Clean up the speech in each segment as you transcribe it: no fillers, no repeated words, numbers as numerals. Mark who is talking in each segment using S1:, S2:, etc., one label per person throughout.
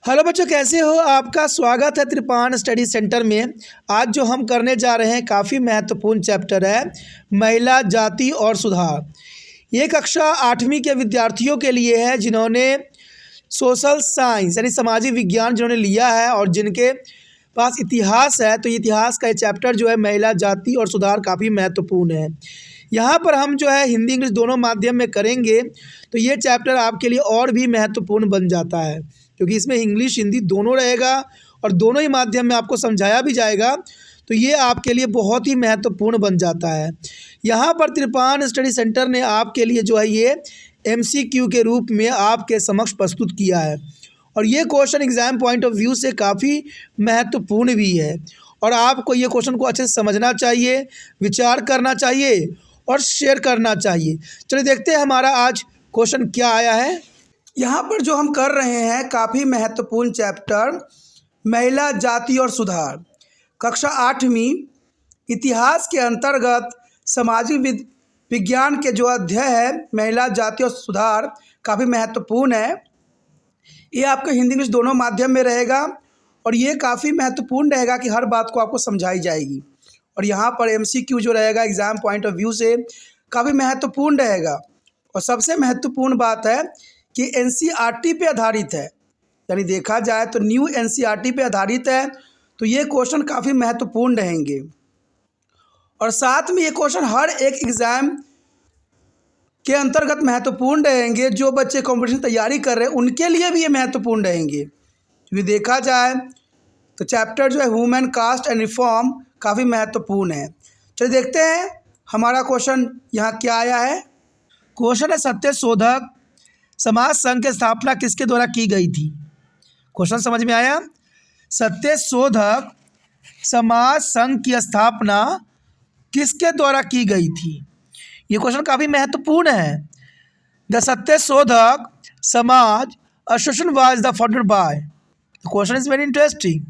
S1: Hello बच्चों, कैसे हो? आपका स्वागत है त्रिपान स्टडी सेंटर में। आज जो हम करने जा रहे हैं काफ़ी महत्वपूर्ण चैप्टर है महिला जाति और सुधार। ये कक्षा 8वीं के विद्यार्थियों के लिए है जिन्होंने सोशल साइंस यानी सामाजिक विज्ञान जिन्होंने लिया है और जिनके पास इतिहास है। तो इतिहास का ये चैप्टर जो है महिला जाति और सुधार काफ़ी महत्वपूर्ण है। यहाँ पर हम जो है हिंदी इंग्लिश दोनों माध्यम में करेंगे तो ये चैप्टर आपके लिए और भी महत्वपूर्ण बन जाता है, क्योंकि इसमें इंग्लिश हिंदी दोनों रहेगा और दोनों ही माध्यम में आपको समझाया भी जाएगा। तो ये आपके लिए बहुत ही महत्वपूर्ण बन जाता है। यहाँ पर त्रिपान स्टडी सेंटर ने आपके लिए जो है ये MCQ के रूप में आपके समक्ष प्रस्तुत किया है और ये question exam point of view से काफ़ी महत्वपूर्ण भी है और आपको ये क्वेश्चन को अच्छे से समझना चाहिए, विचार करना चाहिए और शेयर करना चाहिए। चलिए देखते हैं हमारा आज क्वेश्चन क्या आया है। यहाँ पर जो हम कर रहे हैं काफ़ी महत्वपूर्ण चैप्टर महिला जाति और सुधार, कक्षा 8वीं इतिहास के अंतर्गत सामाजिक विज्ञान के जो अध्याय है महिला जाति और सुधार काफ़ी महत्वपूर्ण है। ये आपके हिंदी इंग्लिश दोनों माध्यम में रहेगा और ये काफ़ी महत्वपूर्ण रहेगा कि हर बात को आपको समझाई जाएगी और यहाँ पर MCQ जो रहेगा एग्ज़ाम पॉइंट ऑफ व्यू से काफ़ी महत्वपूर्ण रहेगा। और सबसे महत्वपूर्ण बात है कि NCERT पे आधारित है, यानी देखा जाए तो न्यू NCERT पे आधारित है। तो ये क्वेश्चन काफ़ी महत्वपूर्ण रहेंगे और साथ में ये क्वेश्चन हर एक एग्ज़ाम के अंतर्गत महत्वपूर्ण रहेंगे। जो बच्चे कॉम्पिटिशन तैयारी कर रहे हैं उनके लिए भी ये महत्वपूर्ण रहेंगे, क्योंकि देखा जाए तो चैप्टर जो है वुमेन कास्ट एंड रिफॉर्म काफ़ी महत्वपूर्ण है। चलिए देखते हैं हमारा क्वेश्चन यहाँ क्या आया है। क्वेश्चन है सत्यशोधक समाज संघ की स्थापना किसके द्वारा की गई थी? क्वेश्चन समझ में आया? सत्यशोधक समाज संघ की स्थापना किसके द्वारा की गई थी? ये क्वेश्चन काफ़ी महत्वपूर्ण है। The Satyashodhak Samaj association was the founded by. The question is very interesting.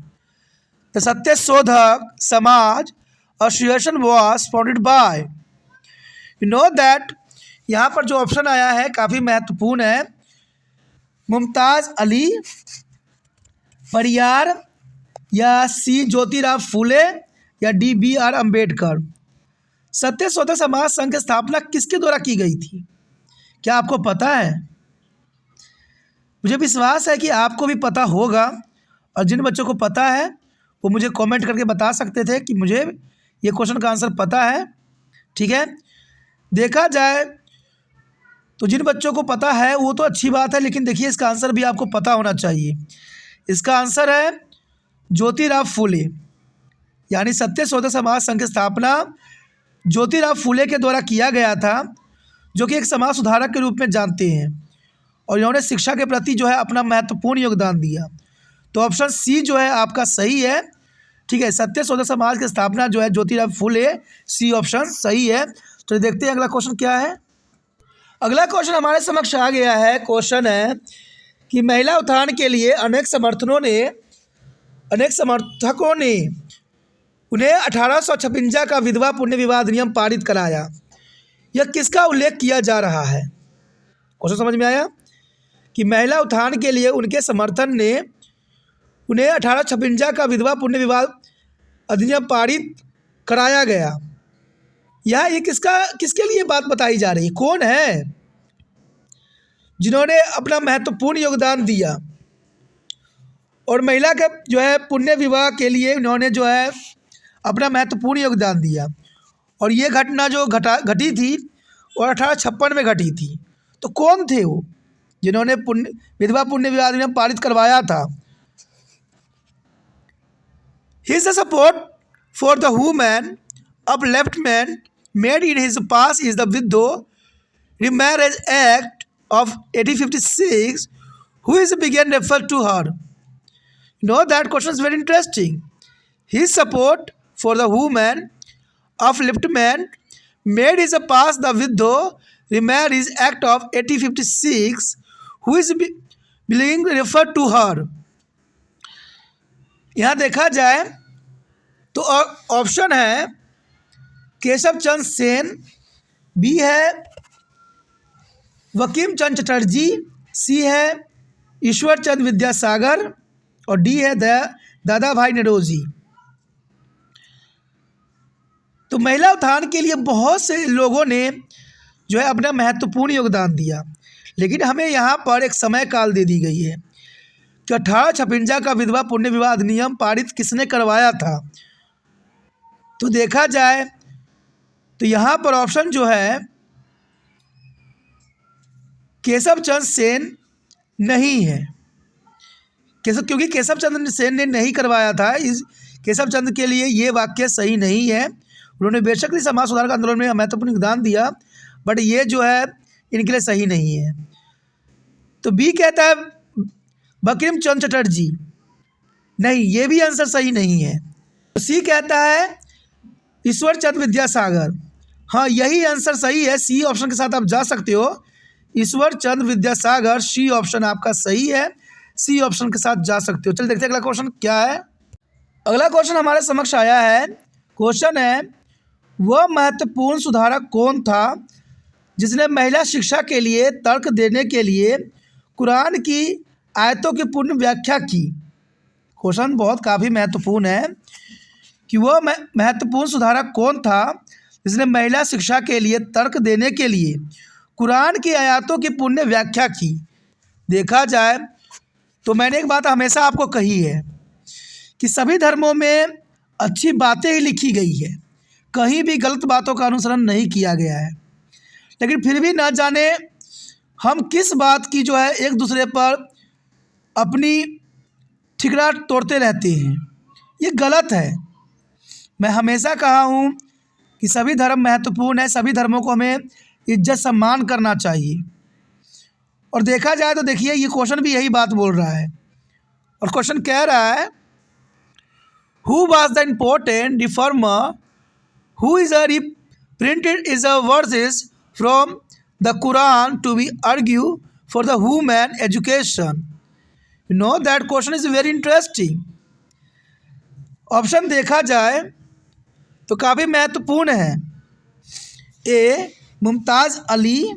S1: The Satyashodhak Samaj association was founded by. You know that यहाँ पर जो ऑप्शन आया है काफ़ी महत्वपूर्ण है। मुमताज़ अली, परियार या C ज्योतिराव फूले या D BR अम्बेडकर। सत्यशोधक समाज संघ की स्थापना किसके द्वारा की गई थी? क्या आपको पता है? मुझे विश्वास है कि आपको भी पता होगा और जिन बच्चों को पता है वो मुझे कमेंट करके बता सकते थे कि मुझे ये क्वेश्चन का आंसर पता है। ठीक है, देखा जाए तो जिन बच्चों को पता है वो तो अच्छी बात है, लेकिन देखिए इसका आंसर भी आपको पता होना चाहिए। इसका आंसर है ज्योतिराव फूले, यानी सत्यशोधक समाज संघ की स्थापना ज्योतिराव फूले के द्वारा किया गया था, जो कि एक समाज सुधारक के रूप में जानते हैं और इन्होंने शिक्षा के प्रति जो है अपना महत्वपूर्ण योगदान दिया। तो ऑप्शन C जो है आपका सही है। ठीक है, सत्यशोधक समाज की स्थापना जो है ज्योतिराव फूले, C ऑप्शन सही है। तो देखते हैं अगला क्वेश्चन क्या है। अगला क्वेश्चन हमारे समक्ष आ गया है। क्वेश्चन है कि महिला उत्थान के लिए अनेक समर्थकों ने उन्हें 1856 का विधवा पुण्य विवाह अधिनियम पारित कराया। यह किसका उल्लेख किया जा रहा है? क्वेश्चन समझ में आया? कि महिला उत्थान के लिए उनके समर्थन ने उन्हें 1856 का विधवा पुण्य विवाह अधिनियम पारित कराया गया। यहाँ ये किसके लिए बात बताई जा रही है? कौन है जिन्होंने अपना महत्वपूर्ण योगदान दिया और महिला के जो है पुण्य विवाह के लिए उन्होंने जो है अपना महत्वपूर्ण योगदान दिया और ये घटना जो घटी थी और 1856 में घटी थी। तो कौन थे वो जिन्होंने विधवा पुण्य विवाह अधिनियम पारित करवाया था? His support for the woman upliftment made in his past is the Widow Remarriage Act of 1856, who is began referred to her. You know that question is very interesting. His support for the woman upliftment made his past the Widow Remarriage Act of 1856, who is being referred to her. यहाँ देखा जाए तो option है Keshav Chandra Sen, B है वकीम चंद Chatterjee, C है ईश्वर चंद विद्यासागर और D है दादा भाई नौरोजी। तो महिला उत्थान के लिए बहुत से लोगों ने जो है अपना महत्वपूर्ण योगदान दिया, लेकिन हमें यहाँ पर एक समय काल दे दी गई है कि 1856 का विधवा पुण्य विवाह अधिनियम पारित किसने करवाया था। तो देखा जाए तो यहाँ पर ऑप्शन जो है केशव चंद्र सेन नहीं है। क्योंकि केशव चंद्र सेन ने नहीं करवाया था, इस केशव चंद्र के लिए ये वाक्य सही नहीं है। उन्होंने बेशक ही समाज सुधार का आंदोलन में महत्वपूर्ण योगदान दिया, बट ये जो है इनके लिए सही नहीं है। तो बी कहता है बंकिम चंद्र चटर्जी, नहीं, ये भी आंसर सही नहीं है। तो सी कहता है ईश्वर चंद्र विद्यासागर, हाँ यही आंसर सही है। सी ऑप्शन के साथ आप जा सकते हो, ईश्वर चंद्र विद्यासागर, सी ऑप्शन आपका सही है। सी ऑप्शन के साथ जा सकते हो। चलिए देखते हैं अगला क्वेश्चन क्या है। अगला क्वेश्चन हमारे समक्ष आया है। क्वेश्चन है वह महत्वपूर्ण सुधारक कौन था जिसने महिला शिक्षा के लिए तर्क देने के लिए कुरान की आयतों की पूर्ण व्याख्या की। क्वेश्चन बहुत काफ़ी महत्वपूर्ण है कि वह महत्वपूर्ण सुधारक कौन था जिसने महिला शिक्षा के लिए तर्क देने के लिए कुरान की आयतों की पुण्य व्याख्या की। देखा जाए तो मैंने एक बात हमेशा आपको कही है कि सभी धर्मों में अच्छी बातें ही लिखी गई है, कहीं भी गलत बातों का अनुसरण नहीं किया गया है, लेकिन फिर भी ना जाने हम किस बात की जो है एक दूसरे पर अपनी ठिकरा तोड़ते रहते हैं। ये गलत है। मैं हमेशा कहा हूँ कि सभी धर्म महत्वपूर्ण है, सभी धर्मों को हमें इज्जत सम्मान करना चाहिए। और देखा जाए तो देखिए ये क्वेश्चन भी यही बात बोल रहा है। और क्वेश्चन कह रहा है who was the important reformer who is printed is a verses from the Quran to be argue for the women education. You know that question is very interesting. Option देखा जाए तो काफ़ी महत्वपूर्ण है। A Mumtaz Ali,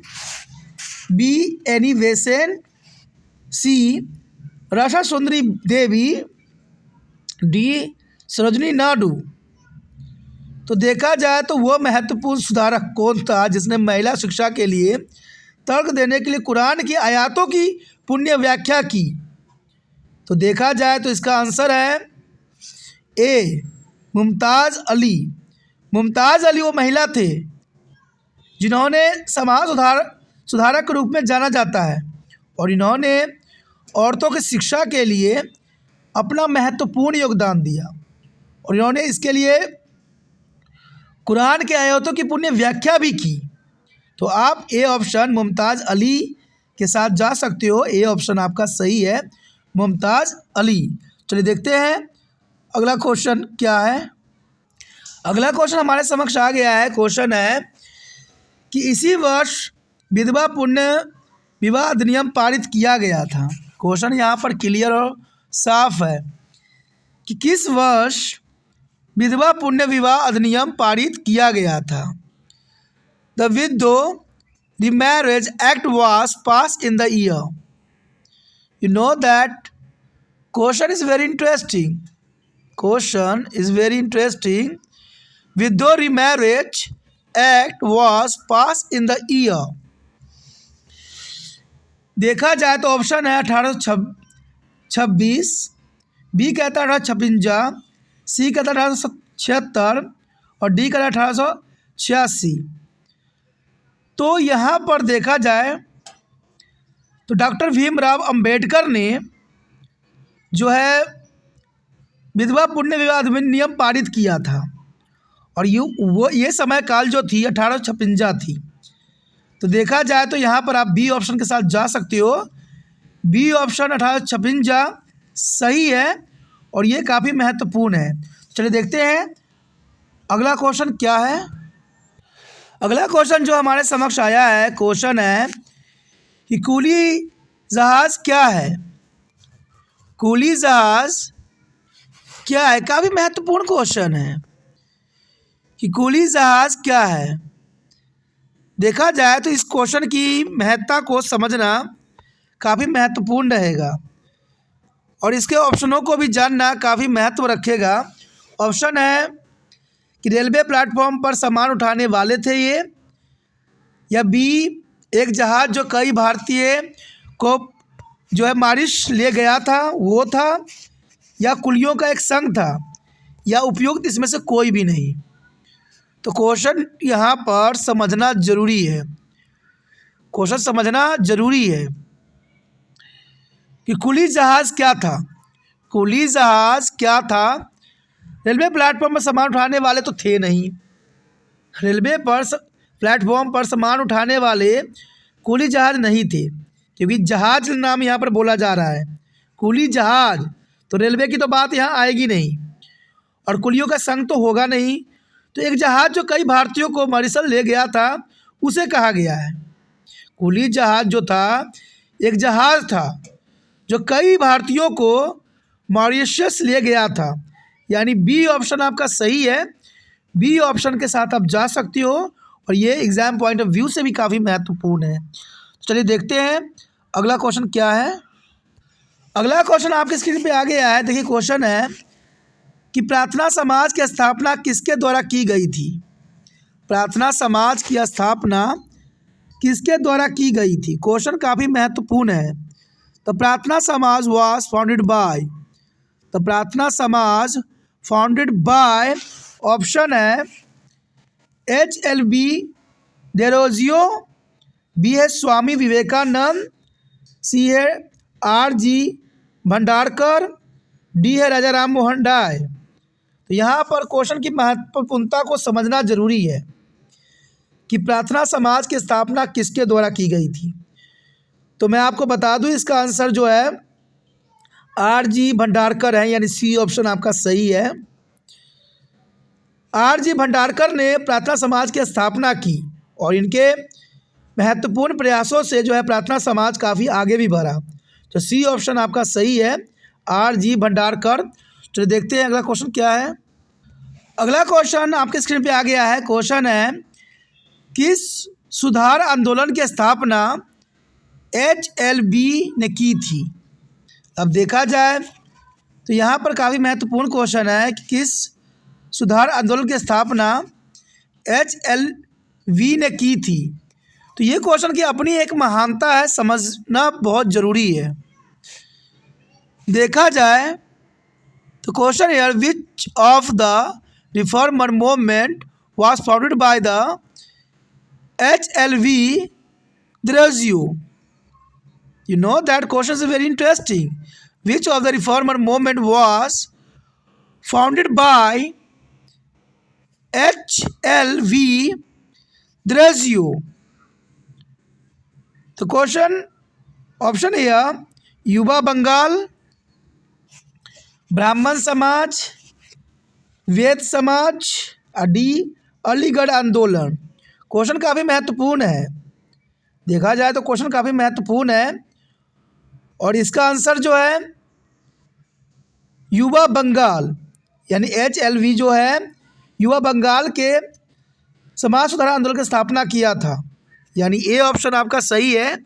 S1: B Annie Besant, C Rasha Sundari Devi, D Sarojini Naidu. तो देखा जाए तो वह महत्वपूर्ण सुधारक कौन था जिसने महिला शिक्षा के लिए तर्क देने के लिए कुरान की आयतों की पुण्य व्याख्या की। तो देखा जाए तो इसका आंसर है ए मुमताज़ अली। मुमताज़ अली वो महिला थे जिन्होंने समाज सुधारक के रूप में जाना जाता है, और इन्होंने औरतों की शिक्षा के लिए अपना महत्वपूर्ण योगदान दिया, और इन्होंने इसके लिए कुरान के आयतों की पुण्य व्याख्या भी की। तो आप ए ऑप्शन मुमताज़ अली के साथ जा सकते हो। ए ऑप्शन आपका सही है, मुमताज़ अली। चलिए देखते हैं अगला क्वेश्चन क्या है। अगला क्वेश्चन हमारे समक्ष आ गया है। क्वेश्चन है कि इसी वर्ष विधवा पुण्य विवाह अधिनियम पारित किया गया था। क्वेश्चन यहाँ पर क्लियर और साफ है कि किस वर्ष विधवा पुण्य विवाह अधिनियम पारित किया गया था। The widow remarriage act was pass in the year. You know that question is very interesting. Question is very interesting. Window remarriage act was pass in the year. देखा जाए तो ऑप्शन है 1826, बी कहता है 1856, सी कहता है 1876 और डी कहता है 1886। तो यहाँ पर देखा जाए तो डॉक्टर भीमराव अंबेडकर ने जो है विधवा पुण्य विवाह अधिनियम पारित किया था, और ये समय काल जो थी 1856 थी। तो देखा जाए तो यहाँ पर आप बी ऑप्शन के साथ जा सकते हो। बी ऑप्शन 1856 सही है, और ये काफ़ी महत्वपूर्ण है। चलिए देखते हैं अगला क्वेश्चन क्या है। अगला क्वेश्चन जो हमारे समक्ष आया है, क्वेश्चन है कि कूली जहाज़ क्या है। कूली जहाज़ क्या है, काफ़ी महत्वपूर्ण क्वेश्चन है कि कूली जहाज़ क्या है। देखा जाए तो इस क्वेश्चन की महत्ता को समझना काफ़ी महत्वपूर्ण रहेगा। और इसके ऑप्शनों को भी जानना काफ़ी महत्व रखेगा। ऑप्शन है कि रेलवे प्लेटफॉर्म पर सामान उठाने वाले थे ये, या बी एक जहाज़ जो कई भारतीय को जो है मारिश ले गया था वो था, या कुलियों का एक संघ था, या उपयुक्त इसमें से कोई भी नहीं। तो क्वेश्चन यहाँ पर समझना ज़रूरी है, क्वेश्चन समझना ज़रूरी है कि कुली जहाज़ क्या था। कुली जहाज़ क्या था? रेलवे प्लेटफॉर्म पर सामान उठाने वाले तो थे नहीं। रेलवे पर प्लेटफॉर्म पर सामान उठाने वाले कुली जहाज़ नहीं थे, क्योंकि जहाज़ नाम यहाँ पर बोला जा रहा है। कुली जहाज़ तो रेलवे की तो बात यहाँ आएगी नहीं, और कुलियों का संग तो होगा नहीं। तो एक जहाज़ जो कई भारतीयों को मॉरिशस ले गया था उसे कहा गया है। कुली जहाज़ जो था एक जहाज़ था जो कई भारतीयों को मॉरिशस ले गया था, यानी बी ऑप्शन आपका सही है। बी ऑप्शन के साथ आप जा सकती हो, और ये एग्ज़ाम पॉइंट ऑफ व्यू से भी काफ़ी महत्वपूर्ण है। चलिए देखते हैं अगला क्वेश्चन क्या है। अगला क्वेश्चन आपके स्क्रीन पे आ गया है। देखिए क्वेश्चन है कि प्रार्थना समाज की स्थापना किसके द्वारा की गई थी? प्रार्थना समाज की स्थापना किसके द्वारा की गई थी? क्वेश्चन काफ़ी महत्वपूर्ण है। तो प्रार्थना समाज वाज फाउंडेड बाय, तो प्रार्थना समाज फाउंडेड बाय ऑप्शन है HLB डेरोजियो, बी है स्वामी विवेकानंद, सी है RG भंडारकर, डी है राजा राम मोहन राय। तो यहाँ पर क्वेश्चन की महत्वपूर्णता को समझना जरूरी है कि प्रार्थना समाज की स्थापना किसके द्वारा की गई थी। तो मैं आपको बता दूं इसका आंसर जो है RG भंडारकर है, यानी सी ऑप्शन आपका सही है। RG भंडारकर ने प्रार्थना समाज की स्थापना की, और इनके महत्वपूर्ण प्रयासों से जो है प्रार्थना समाज काफ़ी आगे भी बढ़ा। तो सी ऑप्शन आपका सही है, RG भंडारकर। चलिए देखते हैं अगला क्वेश्चन क्या है। अगला क्वेश्चन आपके स्क्रीन पे आ गया है। क्वेश्चन है किस सुधार आंदोलन की स्थापना HLB ने की थी? अब देखा जाए तो यहाँ पर काफ़ी महत्वपूर्ण क्वेश्चन है कि किस सुधार आंदोलन की स्थापना HLB ने की थी। तो ये क्वेश्चन की अपनी एक महानता है, समझना बहुत ज़रूरी है। देखा जाए तो क्वेश्चन है which of the reformer movement was founded by the HLB Derozio. You know that question is very interesting. Which of the reformer movement was founded by HLB Derozio? तो क्वेश्चन ऑप्शन है युवा बंगाल, ब्राह्मण समाज, वेद समाज, D Aligarh आंदोलन। Question काफ़ी महत्वपूर्ण है। देखा जाए तो क्वेश्चन काफ़ी महत्वपूर्ण है, और इसका आंसर जो है युवा बंगाल, यानी HLB जो है युवा बंगाल के समाज सुधार आंदोलन की स्थापना किया था, यानी ए ऑप्शन आपका सही है।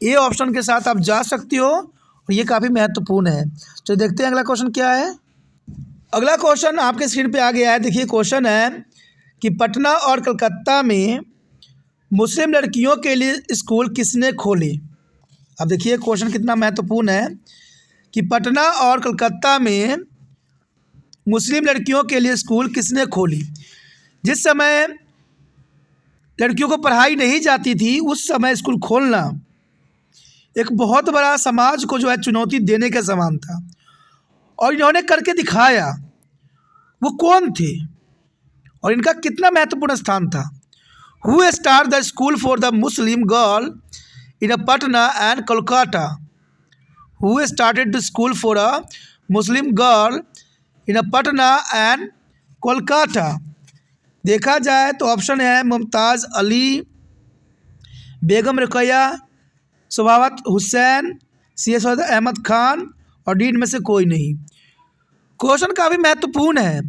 S1: ए ऑप्शन के साथ आप जा सकती हो, और ये काफ़ी महत्वपूर्ण है। तो देखते हैं अगला क्वेश्चन क्या है। अगला क्वेश्चन आपके स्क्रीन पे आ गया है। देखिए क्वेश्चन है कि पटना और कलकत्ता में मुस्लिम लड़कियों के लिए स्कूल किसने खोले? अब देखिए क्वेश्चन कितना महत्वपूर्ण है कि पटना और कलकत्ता में मुस्लिम लड़कियों के लिए स्कूल किसने खोली? जिस समय लड़कियों को पढ़ाई नहीं जाती थी उस समय स्कूल खोलना एक बहुत बड़ा समाज को जो है चुनौती देने के समान था, और इन्होंने करके दिखाया। वो कौन थे और इनका कितना महत्वपूर्ण स्थान था? Who start the school for the Muslim girl in Patna and Kolkata? Who started the school for a Muslim girl in Patna and Kolkata? देखा जाए तो ऑप्शन है मुमताज़ अली, बेगम रुकैया, सखावत हुसैन, सैयद अहमद खान, और डी में से कोई नहीं। क्वेश्चन काफ़ी महत्वपूर्ण है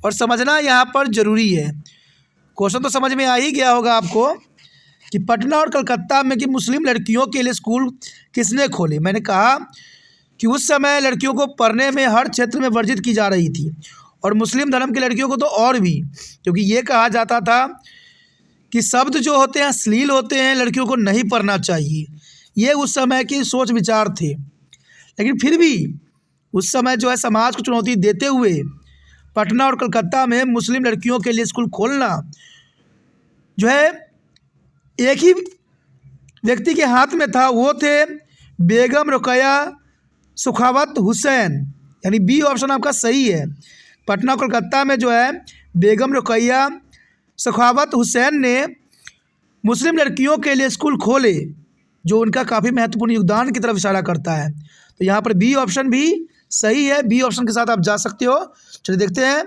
S1: और समझना यहाँ पर ज़रूरी है। क्वेश्चन तो समझ में आ ही गया होगा आपको कि पटना और कलकत्ता में कि मुस्लिम लड़कियों के लिए स्कूल किसने खोले। मैंने कहा कि उस समय लड़कियों को पढ़ने में हर क्षेत्र में वर्जित की जा रही थी, और मुस्लिम धर्म की लड़कियों को तो और भी, क्योंकि ये कहा जाता था कि शब्द जो होते हैं अश्लील होते हैं, लड़कियों को नहीं पढ़ना चाहिए। ये उस समय की सोच विचार थे। लेकिन फिर भी उस समय जो है समाज को चुनौती देते हुए पटना और कलकत्ता में मुस्लिम लड़कियों के लिए स्कूल खोलना जो है एक ही व्यक्ति के हाथ में था, वो थे बेगम रुकैया सखावत हुसैन, यानी बी ऑप्शन आपका सही है। पटना कोलकाता में जो है बेगम रुकैया सखावत हुसैन ने मुस्लिम लड़कियों के लिए स्कूल खोले, जो उनका काफ़ी महत्वपूर्ण योगदान की तरफ इशारा करता है। तो यहाँ पर बी ऑप्शन भी सही है, बी ऑप्शन के साथ आप जा सकते हो। चलिए देखते हैं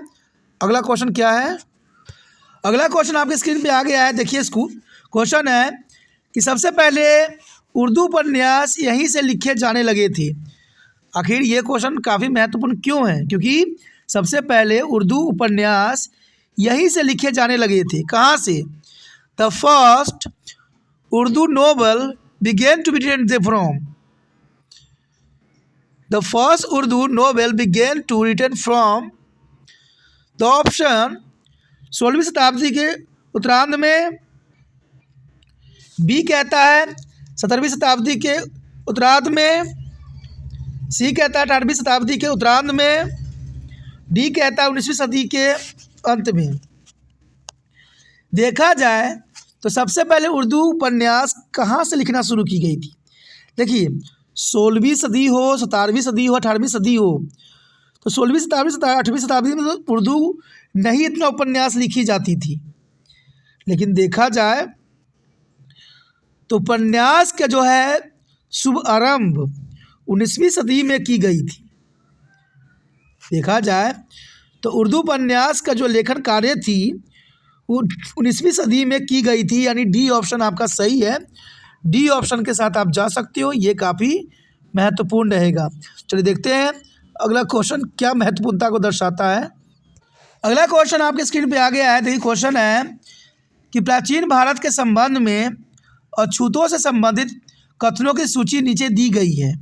S1: अगला क्वेश्चन क्या है। अगला क्वेश्चन आपके स्क्रीन पे आ गया है। देखिए क्वेश्चन है कि सबसे पहले उर्दू उपन्यास यहीं से लिखे जाने लगे थे। आखिर ये क्वेश्चन काफ़ी महत्वपूर्ण क्यों है? क्योंकि सबसे पहले उर्दू उपन्यास यहीं से लिखे जाने लगे थे। कहाँ से? The first Urdu novel began to be written from. The first Urdu novel began to written from the option 16वीं शताब्दी के उत्तरार्ध में, बी कहता है 17वीं शताब्दी के उत्तरार्ध में, सी कहता है 18वीं शताब्दी के उत्तरार्ध में, डी कहता है 19वीं सदी के अंत में। देखा जाए तो सबसे पहले उर्दू उपन्यास कहाँ से लिखना शुरू की गई थी? देखिए 16वीं सदी हो, 17वीं सदी हो, 18वीं सदी हो, तो 16वीं शताब्दी 8वीं शताब्दी में तो उर्दू नहीं इतना उपन्यास लिखी जाती थी। लेकिन देखा जाए तो उपन्यास का जो है शुभ आरंभ 19वीं सदी में की गई थी। देखा जाए तो उर्दू उपन्यास का जो लेखन कार्य थी वो 19वीं सदी में की गई थी, यानी डी ऑप्शन आपका सही है। डी ऑप्शन के साथ आप जा सकते हो, ये काफ़ी महत्वपूर्ण रहेगा। चलिए देखते हैं अगला क्वेश्चन क्या महत्वपूर्णता को दर्शाता है। अगला क्वेश्चन आपके स्क्रीन पे आ गया है। देखिए क्वेश्चन है कि प्राचीन भारत के संबंध में अछूतों से संबंधित कथनों की सूची नीचे दी गई है,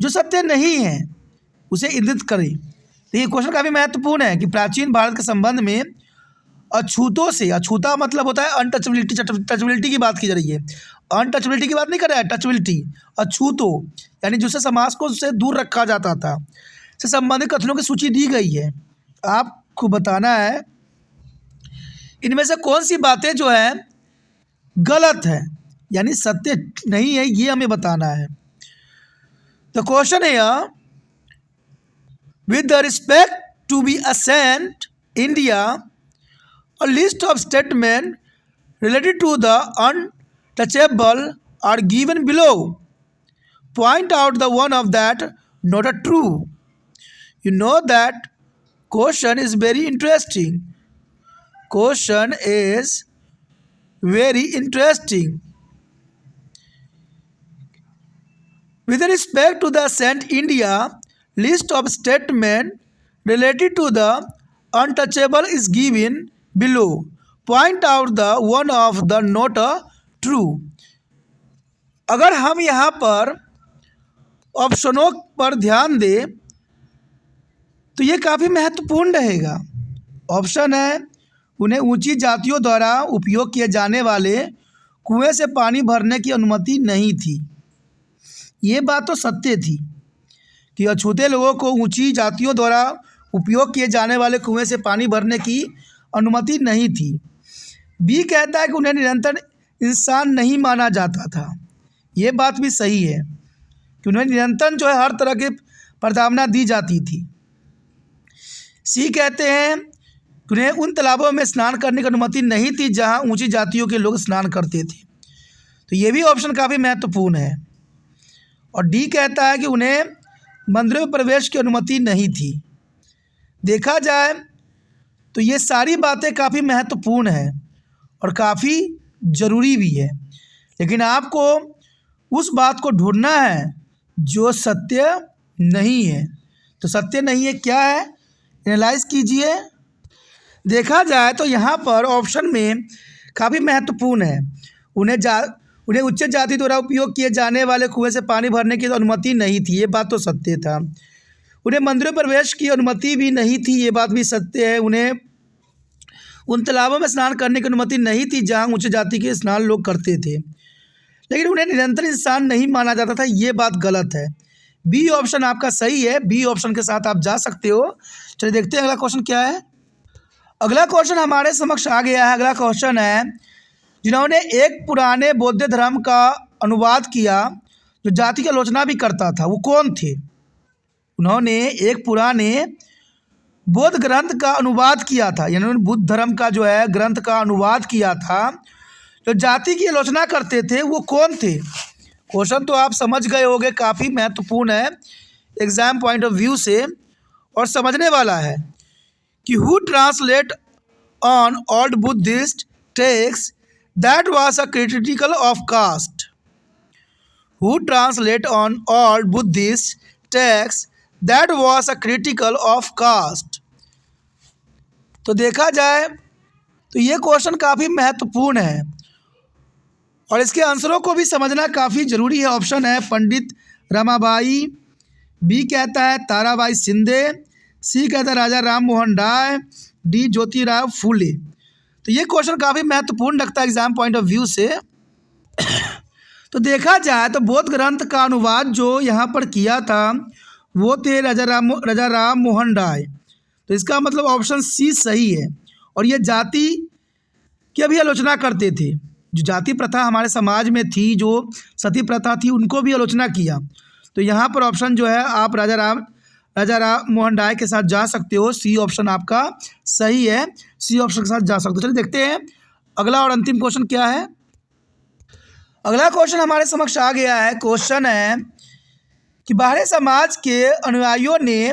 S1: जो सत्य नहीं है उसे इंगित करें। देखिए क्वेश्चन काफ़ी महत्वपूर्ण है कि प्राचीन भारत के संबंध में अछूतों से, अछूता मतलब होता है अनटचबिलिटी, टचबिलिटी की बात की जा रही है। अनटचबिलिटी की बात नहीं कर रहा है, टचबिलिटी, अछूतो यानी जिससे समाज को उससे दूर रखा जाता था, से संबंधित कथनों की सूची दी गई है। आपको बताना है इनमें से कौन सी बातें जो है गलत है, यानी सत्य नहीं है, ये हमें बताना है। द क्वेश्चन है with the respect to be ancient India, a list of statements related to the untouchable are given below. Point out the one of that not a true. You know that question is very interesting. Question is very interesting. With respect to the Saint India, list of statements related to the untouchable is given below. Point out the one of the not true. अगर हम यहाँ पर ऑप्शनों पर ध्यान दें तो ये काफ़ी महत्वपूर्ण रहेगा। ऑप्शन है उन्हें ऊंची जातियों द्वारा उपयोग किए जाने वाले कुएं से पानी भरने की अनुमति नहीं थी। ये बात तो सत्य थी कि अछूते लोगों को ऊंची जातियों द्वारा उपयोग किए जाने वाले कुएं से पानी भरने की अनुमति नहीं थी। बी कहता है कि उन्हें निरंतर इंसान नहीं माना जाता था। ये बात भी सही है कि उन्हें निरंतर जो है हर तरह की प्रताड़ना दी जाती थी। सी कहते हैं कि उन्हें उन तालाबों में स्नान करने की अनुमति नहीं थी जहां ऊंची जातियों के लोग स्नान करते थे। तो ये भी ऑप्शन काफ़ी महत्वपूर्ण है। और डी कहता है कि उन्हें मंदिरों में प्रवेश की अनुमति नहीं थी। देखा जाए तो ये सारी बातें काफ़ी महत्वपूर्ण हैं और काफ़ी ज़रूरी भी है, लेकिन आपको उस बात को ढूंढना है जो सत्य नहीं है। तो सत्य नहीं है क्या है, एनालाइज कीजिए। देखा जाए तो यहाँ पर ऑप्शन में काफ़ी महत्वपूर्ण है उन्हें उच्च जाति द्वारा उपयोग किए जाने वाले कुएं से पानी भरने की अनुमति नहीं थी, ये बात तो सत्य था। उन्हें मंदिरों में प्रवेश की अनुमति भी नहीं थी, ये बात भी सत्य है। उन्हें उन तालाबों में स्नान करने की अनुमति नहीं थी जहाँ उच्च जाति के स्नान लोग करते थे। लेकिन उन्हें निरंतर इंसान नहीं माना जाता था, ये बात गलत है। बी ऑप्शन आपका सही है, बी ऑप्शन के साथ आप जा सकते हो। चलिए देखते हैं अगला क्वेश्चन क्या है। अगला क्वेश्चन हमारे समक्ष आ गया है। अगला क्वेश्चन है, जिन्होंने एक पुराने बौद्ध धर्म का अनुवाद किया जो जाति की आलोचना भी करता था, वो कौन थे? उन्होंने एक पुराने बौद्ध ग्रंथ का अनुवाद किया था, यानी उन्होंने बुद्ध धर्म का जो है ग्रंथ का अनुवाद किया था जो जाति की आलोचना करते थे, वो कौन थे? क्वेश्चन तो आप समझ गए होंगे, काफ़ी महत्वपूर्ण है एग्जाम पॉइंट ऑफ व्यू से और समझने वाला है कि who translate on old Buddhist text that was a critical of caste. Who translate on old Buddhist text that was a critical of caste. तो देखा जाए तो ये क्वेश्चन काफ़ी महत्वपूर्ण है और इसके आंसरों को भी समझना काफ़ी ज़रूरी है। ऑप्शन है पंडित रमाबाई, बी कहता है ताराबाई शिंदे, सी कहता है राजा राम मोहन राय, डी ज्योतिराव फूले। तो ये क्वेश्चन काफ़ी महत्वपूर्ण लगता है एग्जाम पॉइंट ऑफ व्यू से। तो देखा जाए तो बौद्ध ग्रंथ का अनुवाद जो यहाँ पर किया था वो थे राजा राम मोहन राय। तो इसका मतलब ऑप्शन सी सही है। और ये जाति की भी आलोचना करते थे, जो जाति प्रथा हमारे समाज में थी, जो सती प्रथा थी, उनको भी आलोचना किया। तो यहाँ पर ऑप्शन जो है आप राजा राम मोहन राय के साथ जा सकते हो। सी ऑप्शन आपका सही है, सी ऑप्शन के साथ जा सकते हो। चलिए देखते हैं अगला और अंतिम क्वेश्चन क्या है। अगला क्वेश्चन हमारे समक्ष आ गया है। क्वेश्चन है कि बाहरी समाज के अनुयायियों ने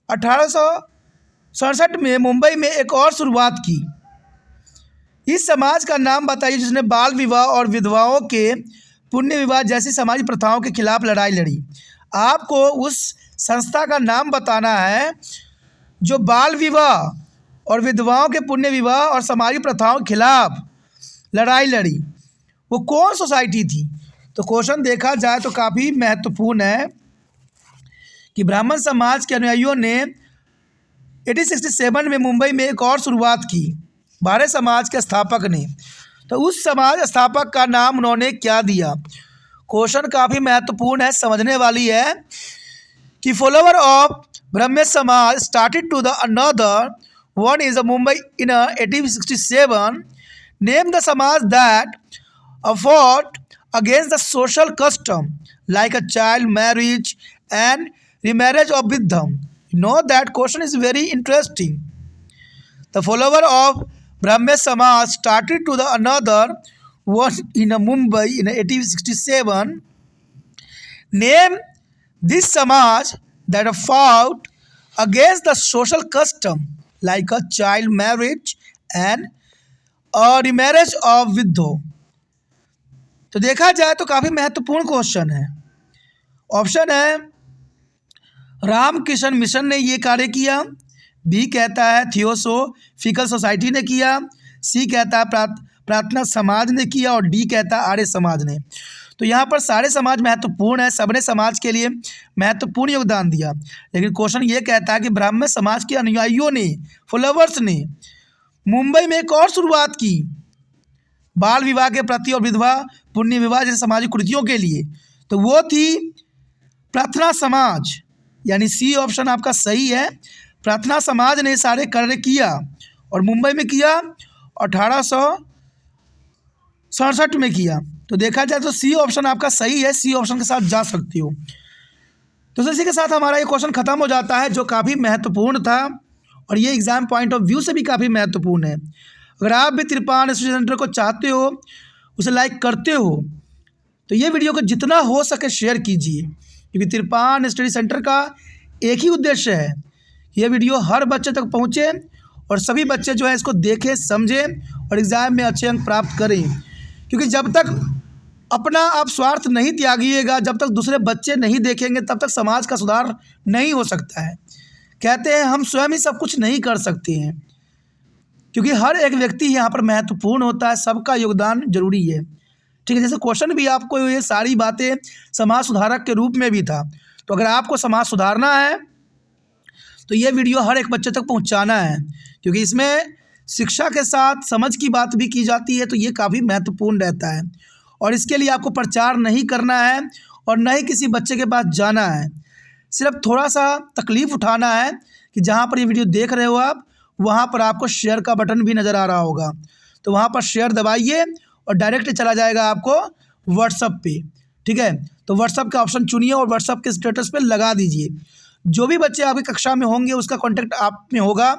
S1: 1867 में मुंबई में एक और शुरुआत की। इस समाज का नाम बताइए जिसने बाल विवाह और विधवाओं के पुण्य विवाह जैसी समाजिक प्रथाओं के खिलाफ लड़ाई लड़ी। आपको उस संस्था का नाम बताना है जो बाल विवाह और विधवाओं के पुण्य विवाह और सामाजिक प्रथाओं के खिलाफ लड़ाई लड़ी। वो कौन सोसाइटी थी? तो क्वेश्चन देखा जाए तो काफ़ी महत्वपूर्ण है कि ब्राह्मण समाज के अनुयायियों ने 1867 में मुंबई में एक और शुरुआत की, बारह समाज के स्थापक ने। तो उस समाज स्थापक का नाम उन्होंने क्या दिया? क्वेश्चन काफ़ी महत्वपूर्ण है, समझने वाली है कि follower of Brahmo Samaj started to the another one is Mumbai in 1867 name the Samaj that fought against the social custom like a child marriage and remarriage of Buddhism. You know that question is very interesting. The follower of Brahma Samaj started to the another one in Mumbai in 1867. Name this Samaj that fought against the social custom like a child marriage and a remarriage of Buddhism. तो देखा जाए तो काफ़ी महत्वपूर्ण question है। Option है Ramakrishna mission ने ये कार्य किया, बी कहता है थियोसोफिकल सोसाइटी ने किया, सी कहता है प्रार्थना समाज ने किया और डी कहता है आर्य समाज ने। तो यहाँ पर सारे समाज महत्वपूर्ण है, सबने समाज के लिए महत्वपूर्ण योगदान दिया। लेकिन क्वेश्चन ये कहता है कि ब्राह्मण समाज के अनुयायियों ने, फॉलोवर्स ने मुंबई में एक और शुरुआत की बाल विवाह के प्रति और विधवा पुण्य विवाह जैसे सामाजिक कृतियों के लिए। तो वो थी प्रार्थना समाज, यानी सी ऑप्शन आपका सही है। प्रार्थना समाज ने सारे कार्य किया और मुंबई में किया 1867 में किया। तो देखा जाए तो सी ऑप्शन आपका सही है, सी ऑप्शन के साथ जा सकते हो। तो इसी के साथ हमारा ये क्वेश्चन ख़त्म हो जाता है जो काफ़ी महत्वपूर्ण था और ये एग्ज़ाम पॉइंट ऑफ व्यू से भी काफ़ी महत्वपूर्ण है। अगर आप भी त्रिपान स्टडी सेंटर को चाहते हो, उसे लाइक करते हो, तो ये वीडियो को जितना हो सके शेयर कीजिए, क्योंकि त्रिपान स्टडी सेंटर का एक ही उद्देश्य है, ये वीडियो हर बच्चे तक पहुँचे और सभी बच्चे जो है इसको देखें, समझें और एग्ज़ाम में अच्छे अंक प्राप्त करें। क्योंकि जब तक अपना आप स्वार्थ नहीं त्यागिएगा, जब तक दूसरे बच्चे नहीं देखेंगे, तब तक समाज का सुधार नहीं हो सकता है। कहते हैं हम स्वयं ही सब कुछ नहीं कर सकते हैं, क्योंकि हर एक व्यक्ति यहाँ पर महत्वपूर्ण होता है, सबका योगदान जरूरी है। ठीक है। जैसे क्वेश्चन भी आपको ये सारी बातें समाज सुधारक के रूप में भी था। तो अगर आपको समाज सुधारना है तो ये वीडियो हर एक बच्चे तक पहुंचाना है, क्योंकि इसमें शिक्षा के साथ समझ की बात भी की जाती है, तो ये काफ़ी महत्वपूर्ण रहता है। और इसके लिए आपको प्रचार नहीं करना है और न ही किसी बच्चे के पास जाना है, सिर्फ थोड़ा सा तकलीफ़ उठाना है कि जहाँ पर ये वीडियो देख रहे हो आप, वहाँ पर आपको शेयर का बटन भी नज़र आ रहा होगा, तो वहाँ पर शेयर दबाइए और डायरेक्ट चला जाएगा आपको व्हाट्सअप पे। ठीक है, तो व्हाट्सअप का ऑप्शन चुनिए और व्हाट्सअप के स्टेटस पे लगा दीजिए। जो भी बच्चे आपकी कक्षा में होंगे उसका कॉन्टैक्ट आप में होगा,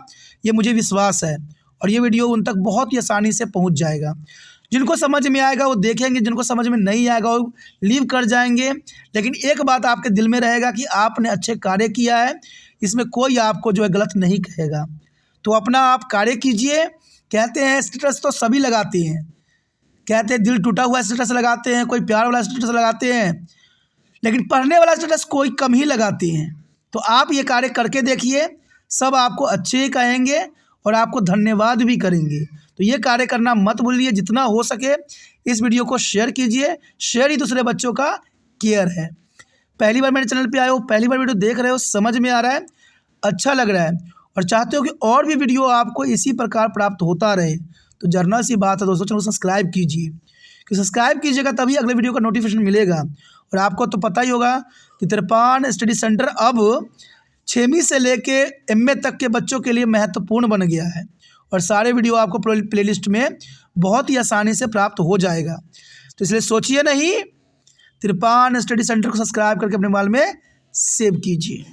S1: ये मुझे विश्वास है, और ये वीडियो उन तक बहुत ही आसानी से पहुंच जाएगा। जिनको समझ में आएगा वो देखेंगे, जिनको समझ में नहीं आएगा वो लीव कर जाएंगे। लेकिन एक बात आपके दिल में रहेगा कि आपने अच्छे कार्य किया है, इसमें कोई आपको जो है गलत नहीं कहेगा। तो अपना आप कार्य कीजिए। कहते हैं स्टेटस तो सभी लगाते हैं, कहते हैं दिल टूटा हुआ स्टेटस लगाते हैं, कोई प्यार वाला स्टेटस लगाते हैं, लेकिन पढ़ने वाला स्टेटस कोई कम ही लगाते हैं। तो आप ये कार्य करके देखिए, सब आपको अच्छे ही कहेंगे और आपको धन्यवाद भी करेंगे। तो ये कार्य करना मत भूलिए। जितना हो सके इस वीडियो को शेयर कीजिए, शेयर ही दूसरे बच्चों का केयर है। पहली बार मेरे चैनल पे आए हो, पहली बार वीडियो देख रहे हो, समझ में आ रहा है, अच्छा लग रहा है और चाहते हो कि और भी वीडियो आपको इसी प्रकार प्राप्त होता रहे, तो जर्नल सी बात है दोस्तों, चैनल को सब्सक्राइब कीजिए, कि सब्सक्राइब कीजिएगा तभी अगले वीडियो का नोटिफिकेशन मिलेगा। और आपको तो पता ही होगा कि तिरपान स्टडी सेंटर अब 6वीं से लेके MA तक के बच्चों के लिए महत्वपूर्ण बन गया है, और सारे वीडियो आपको प्लेलिस्ट में बहुत ही आसानी से प्राप्त हो जाएगा। तो इसलिए सोचिए नहीं, तिरपान स्टडी सेंटर को सब्सक्राइब करके अपने मोबाइल में सेव कीजिए।